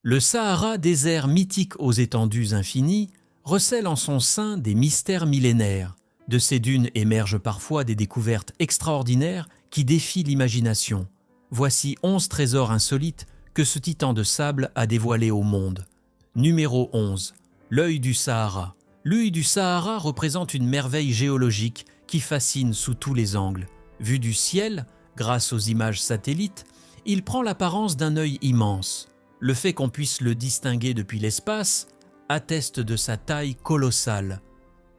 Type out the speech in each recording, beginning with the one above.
Le Sahara, désert mythique aux étendues infinies, recèle en son sein des mystères millénaires. De ces dunes émergent parfois des découvertes extraordinaires qui défient l'imagination. Voici 11 trésors insolites que ce titan de sable a dévoilés au monde. Numéro 11. L'œil du Sahara. L'œil du Sahara représente une merveille géologique qui fascine sous tous les angles. Vu du ciel, grâce aux images satellites, il prend l'apparence d'un œil immense. Le fait qu'on puisse le distinguer depuis l'espace atteste de sa taille colossale.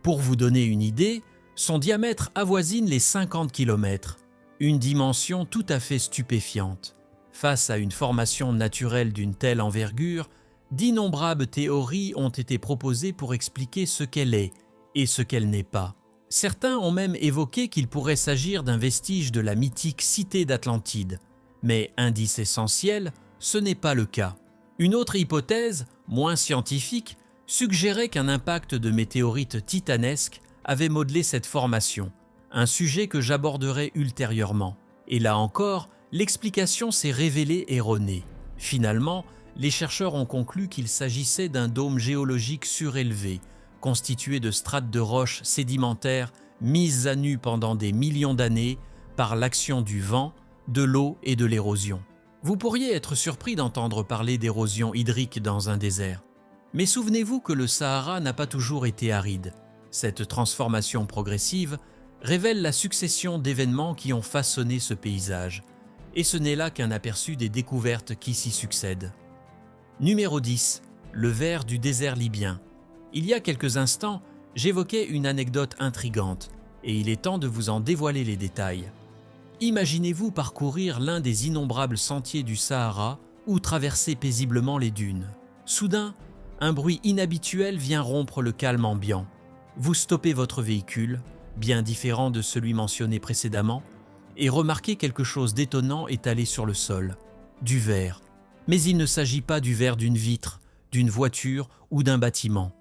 Pour vous donner une idée, son diamètre avoisine les 50 km, une dimension tout à fait stupéfiante. Face à une formation naturelle d'une telle envergure, d'innombrables théories ont été proposées pour expliquer ce qu'elle est et ce qu'elle n'est pas. Certains ont même évoqué qu'il pourrait s'agir d'un vestige de la mythique cité d'Atlantide. Mais indice essentiel, ce n'est pas le cas. Une autre hypothèse, moins scientifique, suggérait qu'un impact de météorites titanesques avait modelé cette formation, un sujet que j'aborderai ultérieurement. Et là encore, l'explication s'est révélée erronée. Finalement, les chercheurs ont conclu qu'il s'agissait d'un dôme géologique surélevé, constitué de strates de roches sédimentaires mises à nu pendant des millions d'années par l'action du vent, de l'eau et de l'érosion. Vous pourriez être surpris d'entendre parler d'érosion hydrique dans un désert. Mais souvenez-vous que le Sahara n'a pas toujours été aride. Cette transformation progressive révèle la succession d'événements qui ont façonné ce paysage. Et ce n'est là qu'un aperçu des découvertes qui s'y succèdent. Numéro 10. Le ver du désert libyen. Il y a quelques instants, j'évoquais une anecdote intrigante, et il est temps de vous en dévoiler les détails. Imaginez-vous parcourir l'un des innombrables sentiers du Sahara ou traverser paisiblement les dunes. Soudain, un bruit inhabituel vient rompre le calme ambiant. Vous stoppez votre véhicule, bien différent de celui mentionné précédemment, et remarquez quelque chose d'étonnant étalé sur le sol. Du verre. Mais il ne s'agit pas du verre d'une vitre, d'une voiture ou d'un bâtiment.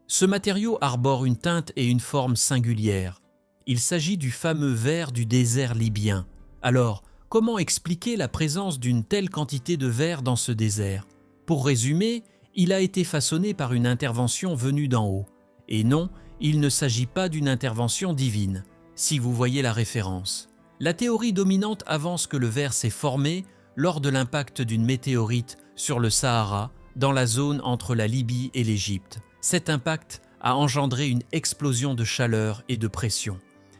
Ce matériau arbore une teinte et une forme singulières. Il s'agit du fameux verre du désert libyen. Alors, comment expliquer la présence d'une telle quantité de verre dans ce désert? Pour résumer, il a été façonné par une intervention venue d'en haut. Et non, il ne s'agit pas d'une intervention divine, si vous voyez la référence. La théorie dominante avance que le verre s'est formé lors de l'impact d'une météorite sur le Sahara, dans la zone entre la Libye et l'Égypte. Cet impact a engendré une explosion de chaleur et de pression,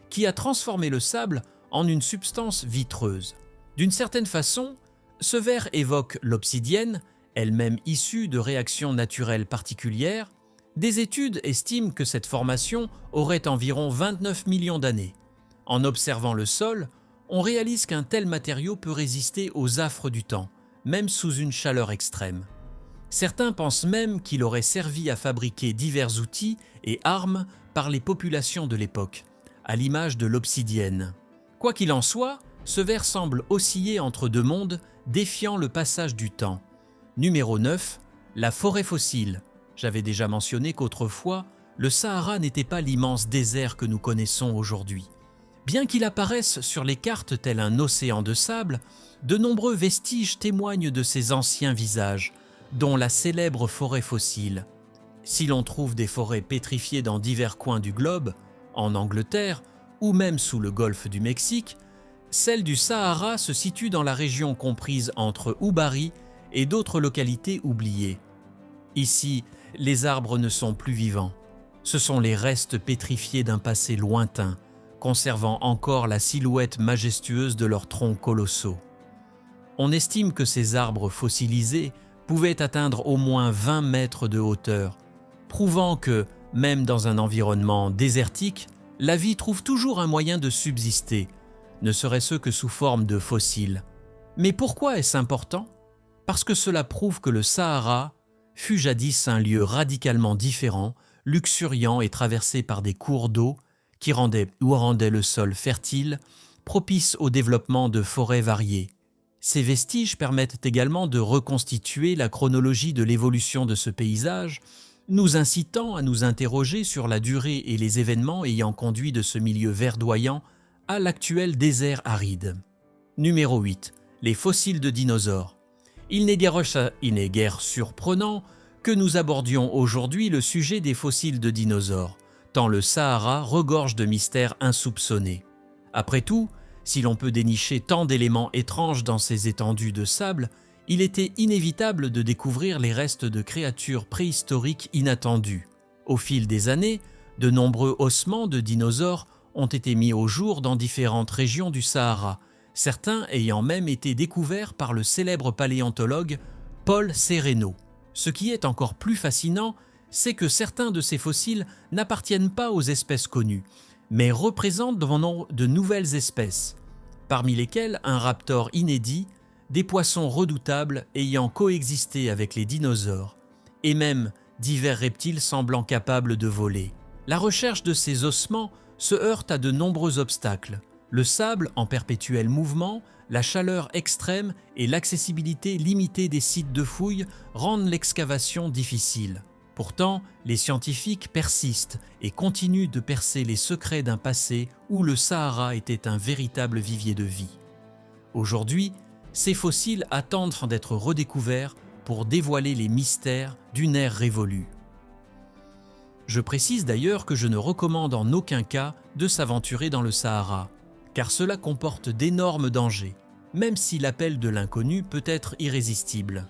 qui a transformé le sable en une substance vitreuse. D'une certaine façon, ce verre évoque l'obsidienne, elle-même issue de réactions naturelles particulières. Des études estiment que cette formation aurait environ 29 millions d'années. En observant le sol, on réalise qu'un tel matériau peut résister aux affres du temps, même sous une chaleur extrême. Certains pensent même qu'il aurait servi à fabriquer divers outils et armes par les populations de l'époque, à l'image de l'obsidienne. Quoi qu'il en soit, ce verre semble osciller entre deux mondes, défiant le passage du temps. Numéro 9. La forêt fossile. J'avais déjà mentionné qu'autrefois, le Sahara n'était pas l'immense désert que nous connaissons aujourd'hui. Bien qu'il apparaisse sur les cartes tel un océan de sable, de nombreux vestiges témoignent de ces anciens visages, dont la célèbre forêt fossile. Si l'on trouve des forêts pétrifiées dans divers coins du globe, en Angleterre ou même sous le golfe du Mexique, celle du Sahara se situe dans la région comprise entre Oubari et d'autres localités oubliées. Ici, les arbres ne sont plus vivants. Ce sont les restes pétrifiés d'un passé lointain, conservant encore la silhouette majestueuse de leurs troncs colossaux. On estime que ces arbres fossilisés pouvaient atteindre au moins 20 mètres de hauteur, prouvant que, même dans un environnement désertique, la vie trouve toujours un moyen de subsister, ne serait-ce que sous forme de fossiles. Mais pourquoi est-ce important? Parce que cela prouve que le Sahara fut jadis un lieu radicalement différent, luxuriant et traversé par des cours d'eau qui rendaient le sol fertile, propice au développement de forêts variées. Ces vestiges permettent également de reconstituer la chronologie de l'évolution de ce paysage, nous incitant à nous interroger sur la durée et les événements ayant conduit de ce milieu verdoyant à l'actuel désert aride. Numéro 8. Les fossiles de dinosaures. Il n'est guère surprenant que nous abordions aujourd'hui le sujet des fossiles de dinosaures, tant le Sahara regorge de mystères insoupçonnés. Après tout, si l'on peut dénicher tant d'éléments étranges dans ces étendues de sable, il était inévitable de découvrir les restes de créatures préhistoriques inattendues. Au fil des années, de nombreux ossements de dinosaures ont été mis au jour dans différentes régions du Sahara, certains ayant même été découverts par le célèbre paléontologue Paul Sereno. Ce qui est encore plus fascinant, c'est que certains de ces fossiles n'appartiennent pas aux espèces connues, mais représentent de nouvelles espèces, parmi lesquelles un raptor inédit, des poissons redoutables ayant coexisté avec les dinosaures, et même divers reptiles semblant capables de voler. La recherche de ces ossements se heurte à de nombreux obstacles. Le sable en perpétuel mouvement, la chaleur extrême et l'accessibilité limitée des sites de fouilles rendent l'excavation difficile. Pourtant, les scientifiques persistent et continuent de percer les secrets d'un passé où le Sahara était un véritable vivier de vie. Aujourd'hui, ces fossiles attendent d'être redécouverts pour dévoiler les mystères d'une ère révolue. Je précise d'ailleurs que je ne recommande en aucun cas de s'aventurer dans le Sahara, car cela comporte d'énormes dangers, même si l'appel de l'inconnu peut être irrésistible.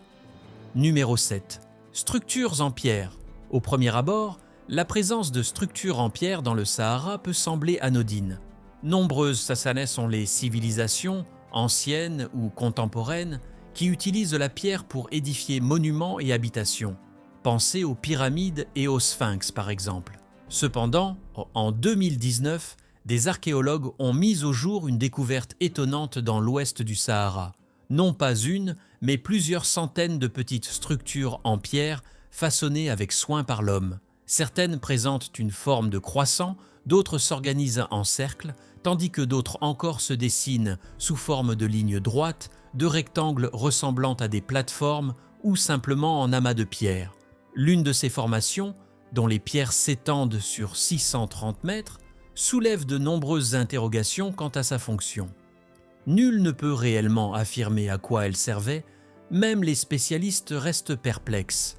Numéro 7. Structures en pierre. Au premier abord, la présence de structures en pierre dans le Sahara peut sembler anodine. Nombreuses sont les civilisations, anciennes ou contemporaines, qui utilisent la pierre pour édifier monuments et habitations. Pensez aux pyramides et aux sphinx par exemple. Cependant, en 2019, des archéologues ont mis au jour une découverte étonnante dans l'ouest du Sahara. Non pas une, mais plusieurs centaines de petites structures en pierre façonnées avec soin par l'homme. Certaines présentent une forme de croissant, d'autres s'organisent en cercle, tandis que d'autres encore se dessinent sous forme de lignes droites, de rectangles ressemblant à des plateformes ou simplement en amas de pierres. L'une de ces formations, dont les pierres s'étendent sur 630 mètres, soulève de nombreuses interrogations quant à sa fonction. Nul ne peut réellement affirmer à quoi elle servait, même les spécialistes restent perplexes.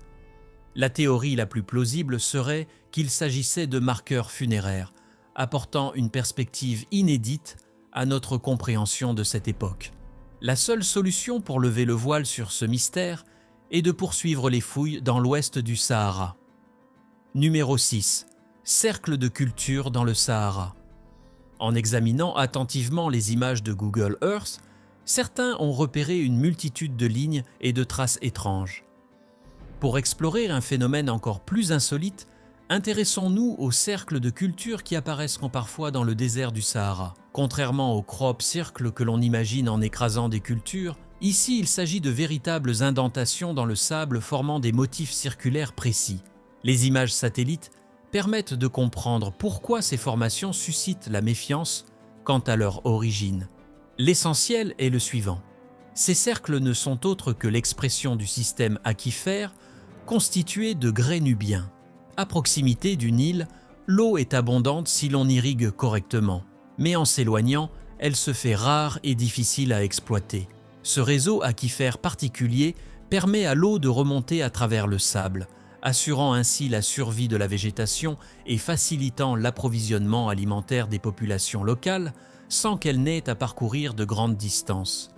La théorie la plus plausible serait qu'il s'agissait de marqueurs funéraires, apportant une perspective inédite à notre compréhension de cette époque. La seule solution pour lever le voile sur ce mystère est de poursuivre les fouilles dans l'ouest du Sahara. Numéro 6. Cercle de culture dans le Sahara. En examinant attentivement les images de Google Earth, certains ont repéré une multitude de lignes et de traces étranges. Pour explorer un phénomène encore plus insolite, intéressons-nous aux cercles de culture qui apparaissent parfois dans le désert du Sahara. Contrairement aux crop circles que l'on imagine en écrasant des cultures, ici il s'agit de véritables indentations dans le sable formant des motifs circulaires précis. Les images satellites permettent de comprendre pourquoi ces formations suscitent la méfiance quant à leur origine. L'essentiel est le suivant. Ces cercles ne sont autres que l'expression du système aquifère constitué de grès nubiens. À proximité du Nil, l'eau est abondante si l'on irrigue correctement, mais en s'éloignant, elle se fait rare et difficile à exploiter. Ce réseau aquifère particulier permet à l'eau de remonter à travers le sable, assurant ainsi la survie de la végétation et facilitant l'approvisionnement alimentaire des populations locales sans qu'elles n'aient à parcourir de grandes distances.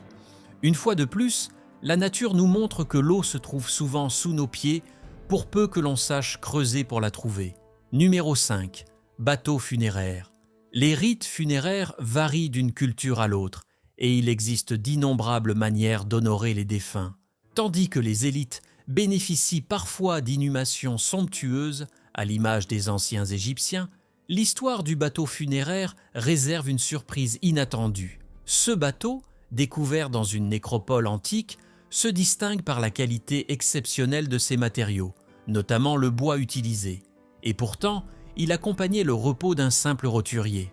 Une fois de plus, la nature nous montre que l'eau se trouve souvent sous nos pieds pour peu que l'on sache creuser pour la trouver. Numéro 5. Bateaux funéraires. Les rites funéraires varient d'une culture à l'autre et il existe d'innombrables manières d'honorer les défunts. Tandis que les élites bénéficient parfois d'inhumations somptueuses, à l'image des anciens Égyptiens, l'histoire du bateau funéraire réserve une surprise inattendue. Ce bateau, découvert dans une nécropole antique, se distingue par la qualité exceptionnelle de ses matériaux, notamment le bois utilisé, et pourtant, il accompagnait le repos d'un simple roturier.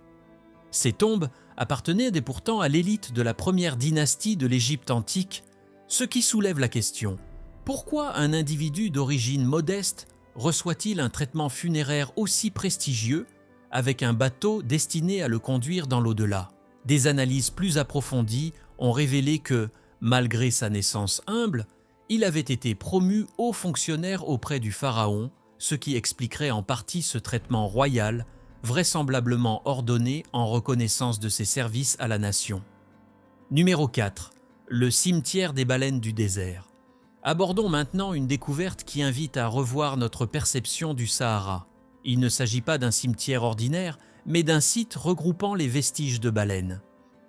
Ces tombes appartenaient pourtant à l'élite de la première dynastie de l'Égypte antique, ce qui soulève la question: pourquoi un individu d'origine modeste reçoit-il un traitement funéraire aussi prestigieux avec un bateau destiné à le conduire dans l'au-delà? Des analyses plus approfondies ont révélé que, malgré sa naissance humble, Il avait été promu haut fonctionnaire auprès du pharaon, ce qui expliquerait en partie ce traitement royal, vraisemblablement ordonné en reconnaissance de ses services à la nation. Numéro 4. Le cimetière des baleines du désert. Abordons maintenant une découverte qui invite à revoir notre perception du Sahara. Il ne s'agit pas d'un cimetière ordinaire, mais d'un site regroupant les vestiges de baleines.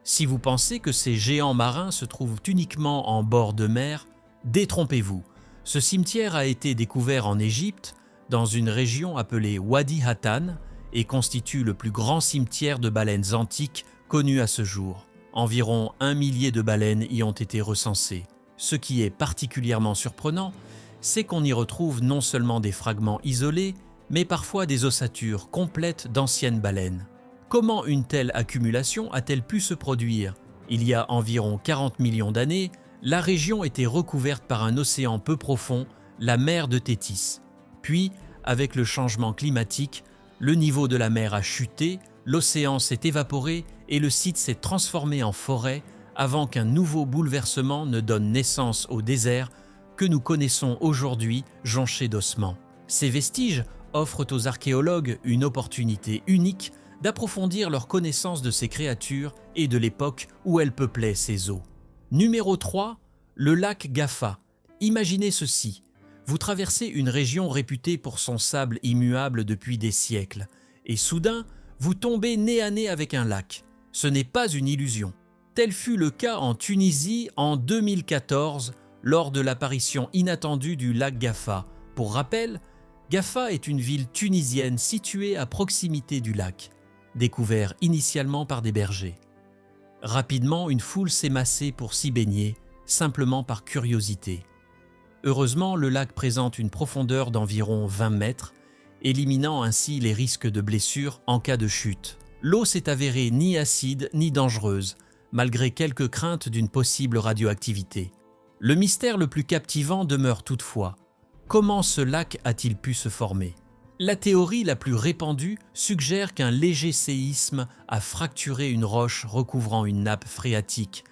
Si vous pensez que ces géants marins se trouvent uniquement en bord de mer, détrompez-vous. Ce cimetière a été découvert en Égypte, dans une région appelée Wadi Hattan, et constitue le plus grand cimetière de baleines antiques connu à ce jour. Environ 1 millier de baleines y ont été recensées. Ce qui est particulièrement surprenant, c'est qu'on y retrouve non seulement des fragments isolés, mais parfois des ossatures complètes d'anciennes baleines. Comment une telle accumulation a-t-elle pu se produire? Il y a environ 40 millions d'années, la région était recouverte par un océan peu profond, la mer de Thétis. Puis, avec le changement climatique, le niveau de la mer a chuté, l'océan s'est évaporé et le site s'est transformé en forêt avant qu'un nouveau bouleversement ne donne naissance au désert que nous connaissons aujourd'hui jonché d'ossements. Ces vestiges offrent aux archéologues une opportunité unique d'approfondir leur connaissance de ces créatures et de l'époque où elles peuplaient ces eaux. Numéro 3, le lac Gaffa. Imaginez ceci. Vous traversez une région réputée pour son sable immuable depuis des siècles, et soudain, vous tombez nez à nez avec un lac. Ce n'est pas une illusion. Tel fut le cas en Tunisie en 2014, lors de l'apparition inattendue du lac Gaffa. Pour rappel, Gaffa est une ville tunisienne située à proximité du lac, découvert initialement par des bergers. Rapidement, une foule s'est massée pour s'y baigner, simplement par curiosité. Heureusement, le lac présente une profondeur d'environ 20 mètres, éliminant ainsi les risques de blessures en cas de chute. L'eau s'est avérée ni acide ni dangereuse, malgré quelques craintes d'une possible radioactivité. Le mystère le plus captivant demeure toutefois. Comment ce lac a-t-il pu se former? La théorie la plus répandue suggère qu'un léger séisme a fracturé une roche recouvrant une nappe phréatique,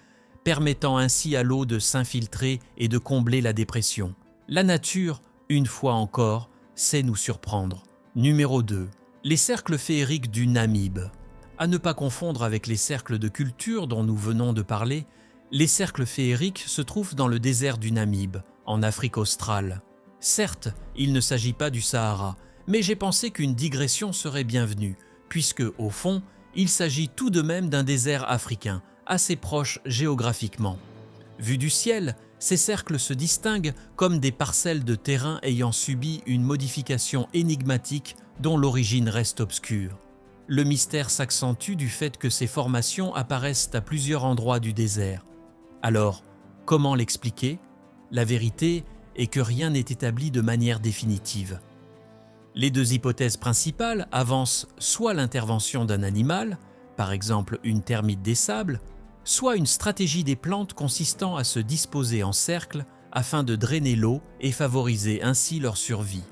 permettant ainsi à l'eau de s'infiltrer et de combler la dépression. La nature, une fois encore, sait nous surprendre. Numéro 2. Les cercles féeriques du Namibe. À ne pas confondre avec les cercles de culture dont nous venons de parler, les cercles féeriques se trouvent dans le désert du Namibe, en Afrique australe. Certes, il ne s'agit pas du Sahara, mais j'ai pensé qu'une digression serait bienvenue, puisque, au fond, il s'agit tout de même d'un désert africain, assez proche géographiquement. Vus du ciel, ces cercles se distinguent comme des parcelles de terrain ayant subi une modification énigmatique dont l'origine reste obscure. Le mystère s'accentue du fait que ces formations apparaissent à plusieurs endroits du désert. Alors, comment l'expliquer? La vérité est que rien n'est établi de manière définitive. Les deux hypothèses principales avancent soit l'intervention d'un animal, par exemple une termite des sables, soit une stratégie des plantes consistant à se disposer en cercle afin de drainer l'eau et favoriser ainsi leur survie.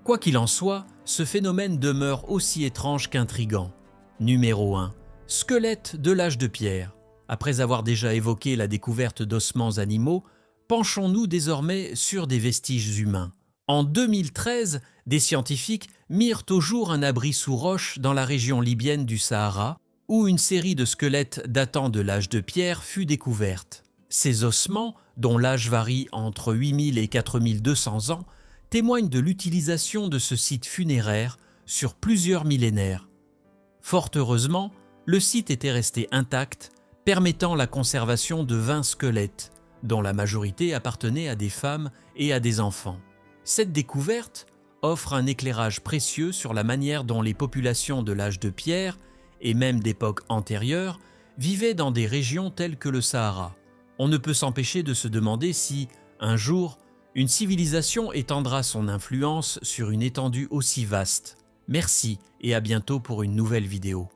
Quoi qu'il en soit, ce phénomène demeure aussi étrange qu'intrigant. Numéro 1. Squelette de l'âge de pierre. Après avoir déjà évoqué la découverte d'ossements animaux, penchons-nous désormais sur des vestiges humains. En 2013, des scientifiques mirent au jour un abri sous roche dans la région libyenne du Sahara, où une série de squelettes datant de l'âge de pierre fut découverte. Ces ossements, dont l'âge varie entre 8000 et 4200 ans, témoignent de l'utilisation de ce site funéraire sur plusieurs millénaires. Fort heureusement, le site était resté intact, permettant la conservation de 20 squelettes, dont la majorité appartenaient à des femmes et à des enfants. Cette découverte offre un éclairage précieux sur la manière dont les populations de l'âge de pierre, et même d'époques antérieures, vivaient dans des régions telles que le Sahara. On ne peut s'empêcher de se demander si, un jour, une civilisation étendra son influence sur une étendue aussi vaste. Merci et à bientôt pour une nouvelle vidéo.